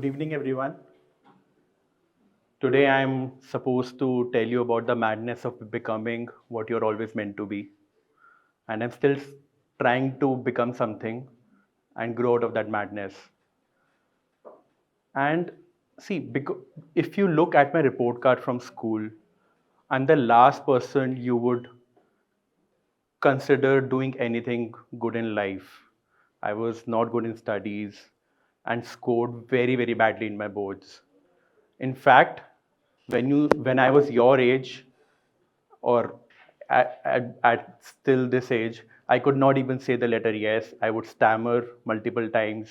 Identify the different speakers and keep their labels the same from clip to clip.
Speaker 1: Good evening, everyone. Today I'm supposed to tell you about the madness of becoming what you're always meant to be. And I'm still trying to become something and grow out of that madness. And see, if you look at my report card from school, I'm the last person you would consider doing anything good in life. I was not good in studies and scored very, very badly in my boards. In fact, when I was your age, or at still this age, I could not even say the letter yes. I would stammer multiple times.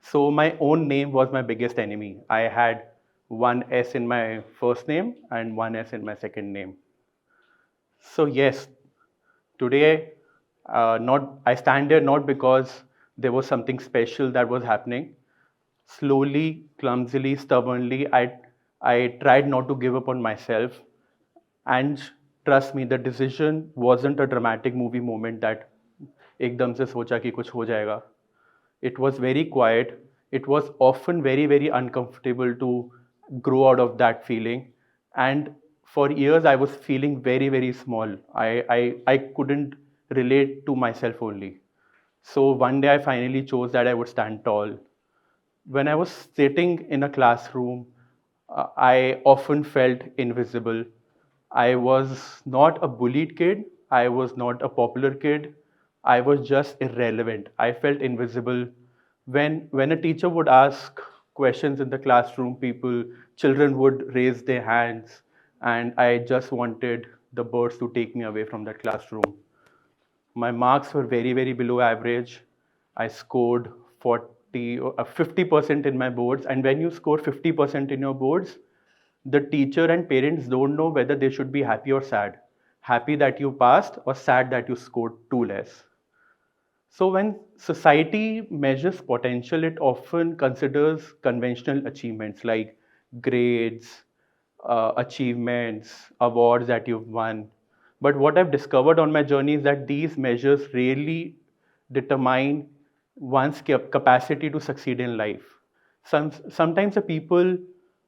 Speaker 1: So my own name was my biggest enemy. I had one S in my first name and one S in my second name. So yes, today, not I stand there not because there was something special that was happening. Slowly, clumsily, stubbornly, I tried not to give up on myself. And trust me, the decision wasn't a dramatic movie moment that एकदम से सोचा कि कुछ हो जाएगा. It was very quiet. It was often very, very uncomfortable to grow out of that feeling. And for years, I was feeling very, very small. I couldn't relate to myself only. So one day, I finally chose that I would stand tall. When I was sitting in a classroom, I often felt invisible. I was not a bullied kid. I was not a popular kid. I was just irrelevant. I felt invisible. When a teacher would ask questions in the classroom, children would raise their hands, and I just wanted the birds to take me away from that classroom. My marks were very, very below average. I scored 40 or 50% in my boards. And when you score 50% in your boards, the teacher and parents don't know whether they should be happy or sad. Happy that you passed or sad that you scored too less. So when society measures potential, it often considers conventional achievements like grades, achievements, awards that you've won. But what I've discovered on my journey is that these measures really determine one's capacity to succeed in life. Sometimes the people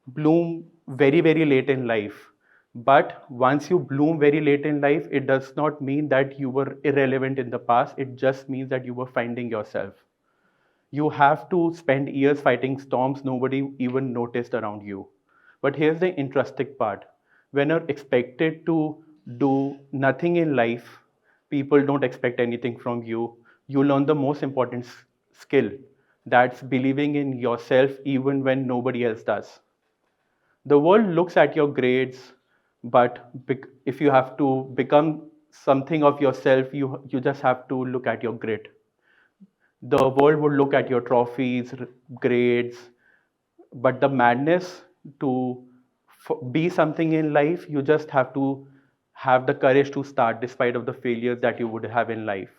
Speaker 1: bloom very, very late in life. But once you bloom very late in life, it does not mean that you were irrelevant in the past. It just means that you were finding yourself. You have to spend years fighting storms nobody even noticed around you. But here's the interesting part. When you're expected to do nothing in life, people don't expect anything from you. You learn the most important skill, that's believing in yourself even when nobody else does. The world looks at your grades, but if you have to become something of yourself, you just have to look at your grit. The world would look at your trophies, grades, but the madness to be something in life, you just have to have the courage to start despite of the failures that you would have in life.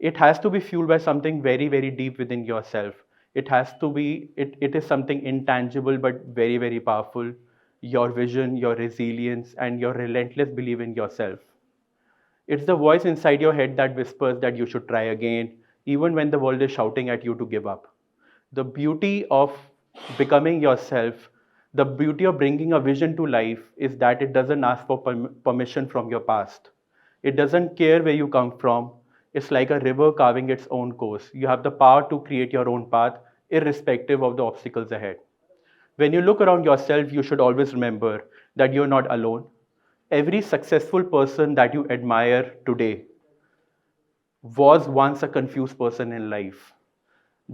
Speaker 1: It has to be fueled by something very, very deep within yourself. It is something intangible but very, very powerful. Your vision, your resilience, and your relentless belief in yourself. It's the voice inside your head that whispers that you should try again, even when the world is shouting at you to give up. The beauty of becoming yourself, the beauty of bringing a vision to life is that it doesn't ask for permission from your past. It doesn't care where you come from. It's like a river carving its own course. You have the power to create your own path, irrespective of the obstacles ahead. When you look around yourself, you should always remember that you're not alone. Every successful person that you admire today was once a confused person in life,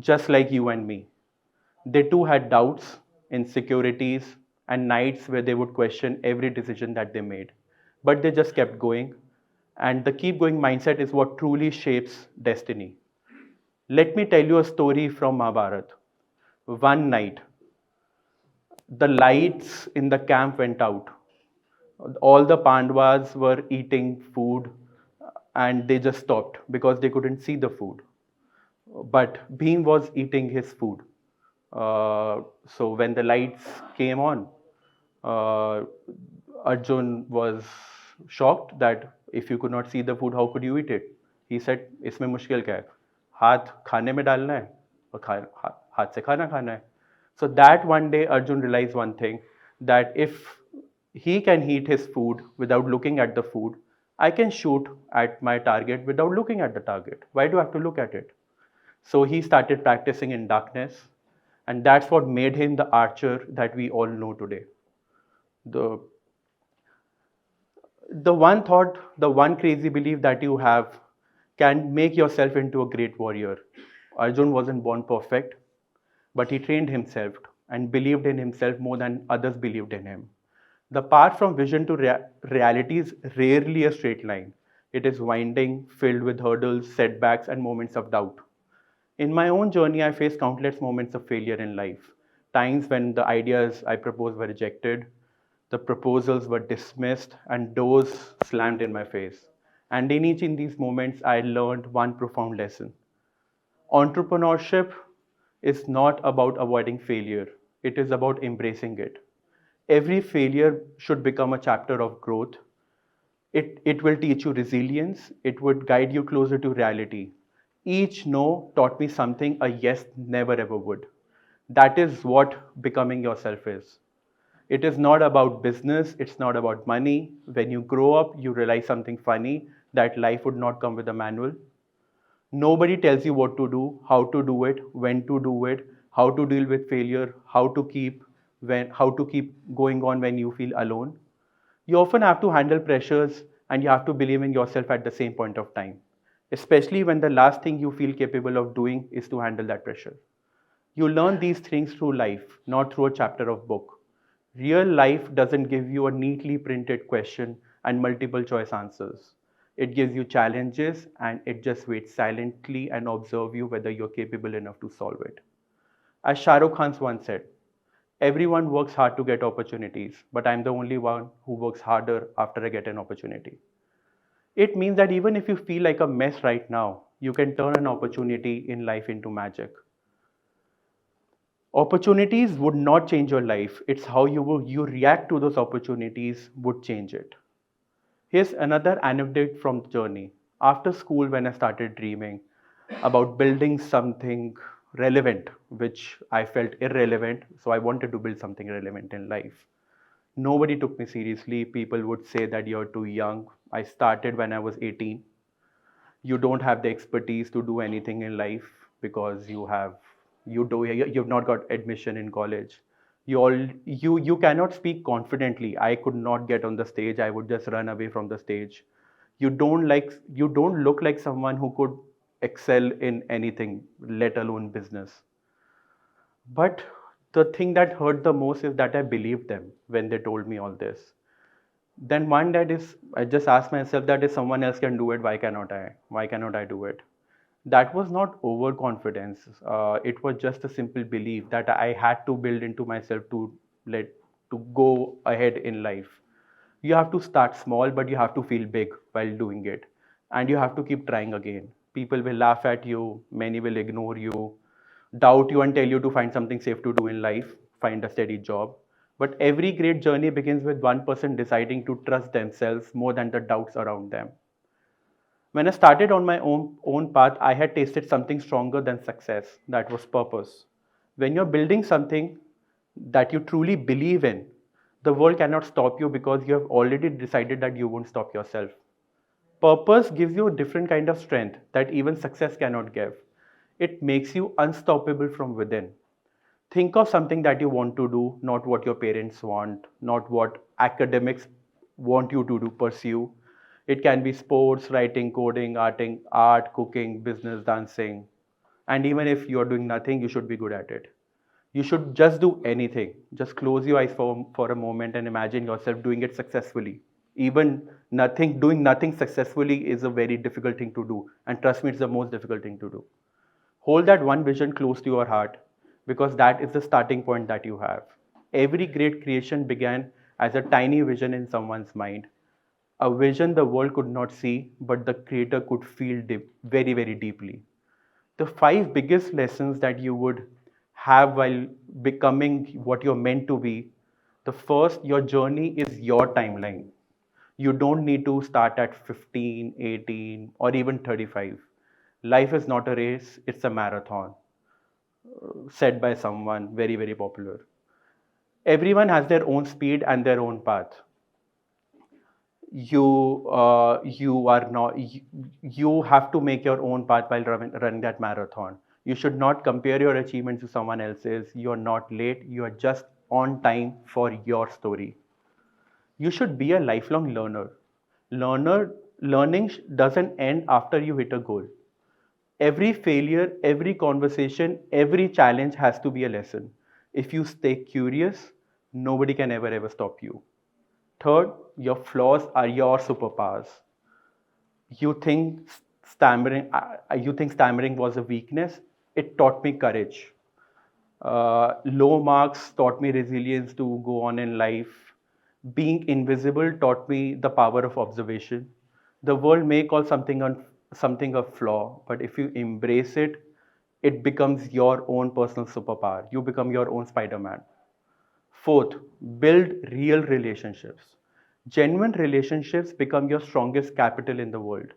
Speaker 1: just like you and me. They too had doubts, insecurities, and nights where they would question every decision that they made. But they just kept going. And the keep going mindset is what truly shapes destiny. Let me tell you a story from Mahabharata. One night, the lights in the camp went out. All the Pandavas were eating food and they just stopped because they couldn't see the food. But Bhim was eating his food. So when the lights came on, uh, Arjun was shocked that if you could not see the food, how could you eat it? He said, इसमें मुश्किल क्या है? हाथ खाने में डालना है और हाथ से खाना खाना है. So that one day Arjun realized one thing, that if he can eat his food without looking at the food, I can shoot at my target without looking at the target. Why do I have to look at it? So he started practicing in darkness, and that's what made him the archer that we all know today. The the one thought, the one crazy belief that you have can make yourself into a great warrior. Arjun wasn't born perfect, but he trained himself and believed in himself more than others believed in him. The path from vision to reality is rarely a straight line. It is winding, filled with hurdles, setbacks, and moments of doubt. In my own journey, I faced countless moments of failure in life. Times when the ideas I proposed were rejected, the proposals were dismissed, and doors slammed in my face. And in each in these moments, I learned one profound lesson. Entrepreneurship is not about avoiding failure, it is about embracing it. Every failure should become a chapter of growth. It will teach you resilience, it would guide you closer to reality. Each no taught me something a yes never ever would. That is what becoming yourself is. It is not about business, it's not about money. When you grow up, you realize something funny, that life would not come with a manual. Nobody tells you what to do, how to do it, when to do it, how to deal with failure, how to keep going on when you feel alone. You often have to handle pressures and you have to believe in yourself at the same point of time, especially when the last thing you feel capable of doing is to handle that pressure. You learn these things through life, not through a chapter of book. Real life doesn't give you a neatly printed question and multiple choice answers. It gives you challenges and it just waits silently and observe you whether you're capable enough to solve it. As Shah Rukh Khan once said, everyone works hard to get opportunities, but I'm the only one who works harder after I get an opportunity. It means that even if you feel like a mess right now, you can turn an opportunity in life into magic. Opportunities would not change your life. It's how you react to those opportunities would change it. Here's another anecdote from the journey. After school, when I started dreaming about building something relevant, which I felt irrelevant, so I wanted to build something relevant in life. Nobody took me seriously. People would say that you're too young. I started when I was 18. You don't have the expertise to do anything in life because you've not got admission in college. You cannot speak confidently. I could not get on the stage. I would just run away from the stage. You don't look like someone who could excel in anything, let alone business. But the thing that hurt the most is that I believed them when they told me all this. Then one that is, I just asked myself that if someone else can do it, why cannot I? Why cannot I do it? That was not overconfidence. It was just a simple belief that I had to build into myself let to go ahead in life. You have to start small, but you have to feel big while doing it, and you have to keep trying again. People will laugh at you. Many will ignore you, doubt you, and tell you to find something safe to do in life, find a steady job. But every great journey begins with one person deciding to trust themselves more than the doubts around them. When I started on my own path, I had tasted something stronger than success, that was purpose. When you're building something that you truly believe in, the world cannot stop you because you have already decided that you won't stop yourself. Purpose gives you a different kind of strength that even success cannot give. It makes you unstoppable from within. Think of something that you want to do, not what your parents want, not what academics want you to do, pursue. It can be sports, writing, coding, art, cooking, business, dancing. And even if you're doing nothing, you should be good at it. You should just do anything. Just close your eyes for a moment and imagine yourself doing it successfully. Even doing nothing successfully is a very difficult thing to do. And trust me, it's the most difficult thing to do. Hold that one vision close to your heart because that is the starting point that you have. Every great creation began as a tiny vision in someone's mind. A vision the world could not see, but the creator could feel very, very deeply. The five biggest lessons that you would have while becoming what you're meant to be. The first, your journey is your timeline. You don't need to start at 15, 18, or even 35. Life is not a race, it's a marathon. said by someone very, very popular. Everyone has their own speed and their own path. You are not you have to make your own path while running that marathon. You should not compare your achievements to someone else's. You're not late, you are just on time for your story. You should be a lifelong learning doesn't end after you hit a goal. Every failure, every conversation, every challenge has to be a lesson. If you stay curious, nobody can ever stop you. Third, your flaws are your superpowers. You think stammering was a weakness. It taught me courage. Low marks taught me resilience to go on in life. Being invisible taught me the power of observation. The world may call something a flaw, but if you embrace it, it becomes your own personal superpower. You become your own Spider-Man. Fourth, build real relationships. Genuine relationships become your strongest capital in the world.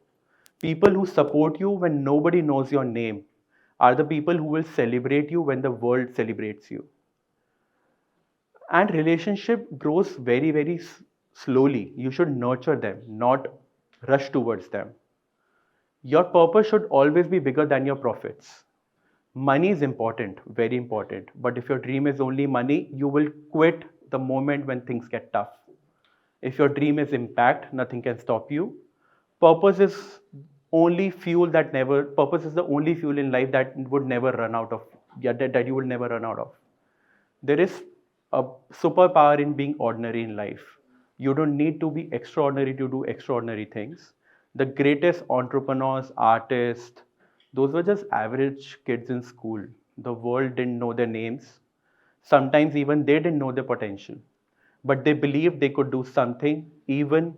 Speaker 1: People who support you when nobody knows your name are the people who will celebrate you when the world celebrates you. And relationship grows very, very slowly. You should nurture them, not rush towards them. Your purpose should always be bigger than your profits. Money is important, very important. But if your dream is only money, you will quit the moment when things get tough. If your dream is impact, nothing can stop you. Purpose is purpose is the only fuel in life that would never run out of, yeah, that you will never run out of. There is a superpower in being ordinary in life. You don't need to be extraordinary to do extraordinary things. The greatest entrepreneurs, artists, those were just average kids in school. The world didn't know their names. Sometimes even they didn't know their potential. But they believed they could do something even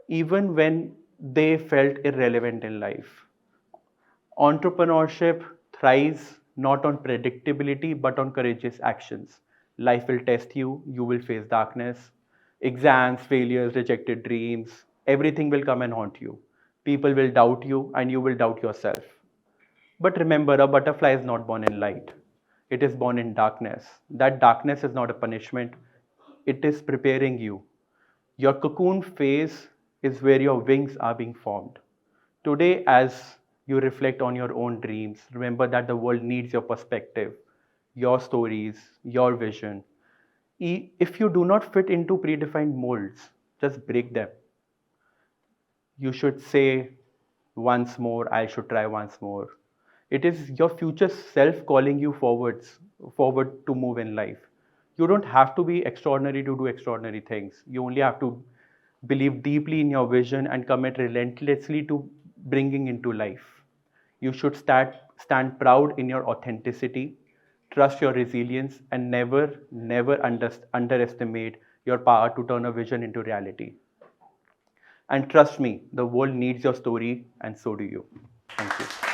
Speaker 1: when they felt irrelevant in life. Entrepreneurship thrives not on predictability but on courageous actions. Life will test you, you will face darkness, exams, failures, rejected dreams, everything will come and haunt you. People will doubt you and you will doubt yourself. But remember, a butterfly is not born in light, it is born in darkness. That darkness is not a punishment, it is preparing you. Your cocoon phase is where your wings are being formed. Today, as you reflect on your own dreams, remember that the world needs your perspective, your stories, your vision. If you do not fit into predefined molds, just break them. You should say once more, I should try once more. It is your future self calling you forward to move in life. You don't have to be extraordinary to do extraordinary things. You only have to believe deeply in your vision and commit relentlessly to bringing into life. You should stand proud in your authenticity, trust your resilience, and never underestimate your power to turn a vision into reality. And trust me, the world needs your story, and so do you. Thank you.